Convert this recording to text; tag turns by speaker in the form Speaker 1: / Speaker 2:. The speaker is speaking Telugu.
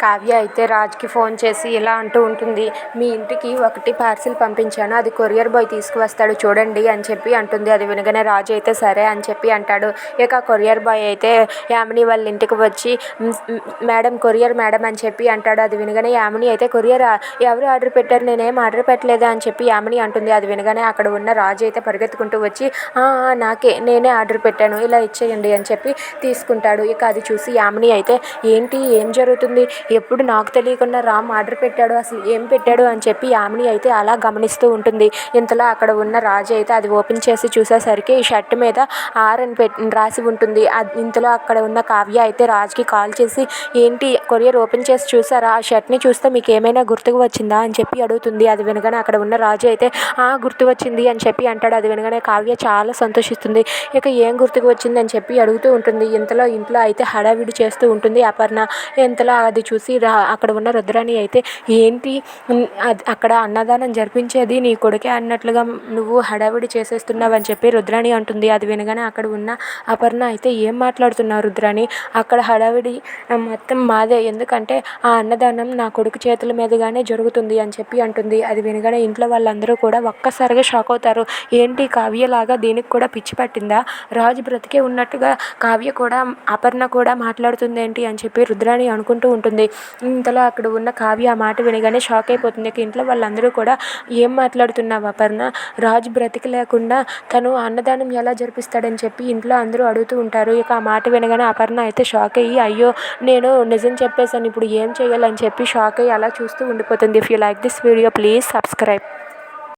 Speaker 1: కావ్య అయితే రాజ్కి ఫోన్ చేసి ఇలా అంటూ ఉంటుంది. మీ ఇంటికి ఒకటి పార్సిల్ పంపించాను, అది కొరియర్ బాయ్ తీసుకువస్తాడు చూడండి అని చెప్పి అంటుంది. అది వినగానే రాజు అయితే సరే అని చెప్పి అంటాడు. ఇక కొరియర్ బాయ్ అయితే యామిని వాళ్ళ ఇంటికి వచ్చి మేడం కొరియర్ మేడం అని చెప్పి అంటాడు. అది వినగానే యామిని అయితే కొరియర్ ఎవరు ఆర్డర్ పెట్టారు, నేనేం ఆర్డర్ పెట్టలేదా అని చెప్పి యామిని అంటుంది. అది వినగానే అక్కడ ఉన్న రాజు అయితే పరిగెత్తుకుంటూ వచ్చి నేనే ఆర్డర్ పెట్టాను, ఇలా ఇచ్చేయండి అని చెప్పి తీసుకుంటాడు. ఇక అది చూసి యామిని అయితే ఏంటి ఏం జరుగుతుంది, ఎప్పుడు నాకు తెలియకుండా రామ్ ఆర్డర్ పెట్టాడు, అసలు ఏం పెట్టాడు అని చెప్పి యామిని అయితే అలా గమనిస్తూ ఉంటుంది. ఇంతలో అక్కడ ఉన్న రాజు అయితే అది ఓపెన్ చేసి చూసేసరికి ఈ షర్ట్ మీద ఆర్ అని రాసి ఉంటుంది. ఇంతలో అక్కడ ఉన్న కావ్య అయితే రాజ్కి కాల్ చేసి ఏంటి కొరియర్ ఓపెన్ చేసి చూసారా, ఆ షర్ట్ని చూస్తే మీకు ఏమైనా గుర్తుకు వచ్చిందా అని చెప్పి అడుగుతుంది. అది వినగానే అక్కడ ఉన్న రాజు అయితే గుర్తు వచ్చింది అని చెప్పి అంటాడు. అది వినగానే కావ్య చాలా సంతోషిస్తుంది. ఇక ఏం గుర్తుకు వచ్చింది అని చెప్పి అడుగుతూ ఉంటుంది. ఇంతలో ఇంట్లో అయితే హడావిడి చేస్తూ ఉంటుంది అపర్ణ. ఇంతలో అది చూసి అక్కడ ఉన్న రుద్రాణి అయితే ఏంటి అక్కడ అన్నదానం జరిపించేది నీ కొడుకే అన్నట్లుగా నువ్వు హడావిడి చేసేస్తున్నావు అని చెప్పి రుద్రాణి అంటుంది. అది వినగానే అక్కడ ఉన్న అపర్ణ అయితే ఏం మాట్లాడుతున్నావు రుద్రాణి, అక్కడ హడావిడి మొత్తం మాదే, ఎందుకంటే ఆ అన్నదానం నా కొడుకు చేతుల మీదుగానే జరుగుతుంది అని చెప్పి అంటుంది. అది వినగానే ఇంట్లో వాళ్ళందరూ కూడా ఒక్కసారిగా షాక్ అవుతారు. ఏంటి కావ్యలాగా దీనికి కూడా పిచ్చి పట్టిందా, రాజు బ్రతికే ఉన్నట్టుగా కావ్య కూడా అపర్ణ కూడా మాట్లాడుతుంది ఏంటి అని చెప్పి రుద్రాణి అనుకుంటూ ఉంటుంది. ఇంతలో అక్కడ ఉన్న కావ్య ఆ మాట వినగానే షాక్ అయిపోతుంది. ఇంట్లో వాళ్ళందరూ కూడా ఏం మాట్లాడుతున్నావు అపర్ణ, రాజు బ్రతికి లేకుండా తను అన్నదానం ఎలా జరిపిస్తాడని చెప్పి ఇంట్లో అందరూ అడుగుతూ ఉంటారు. ఇక ఆ మాట వినగానే అపర్ణ అయితే షాక్ అయ్యి అయ్యో నేను నిజం చెప్పేశాను, ఇప్పుడు ఏం చేయాలని చెప్పి షాక్ అయ్యి అలా చూస్తూ ఉండిపోతుంది. If you like this video please subscribe.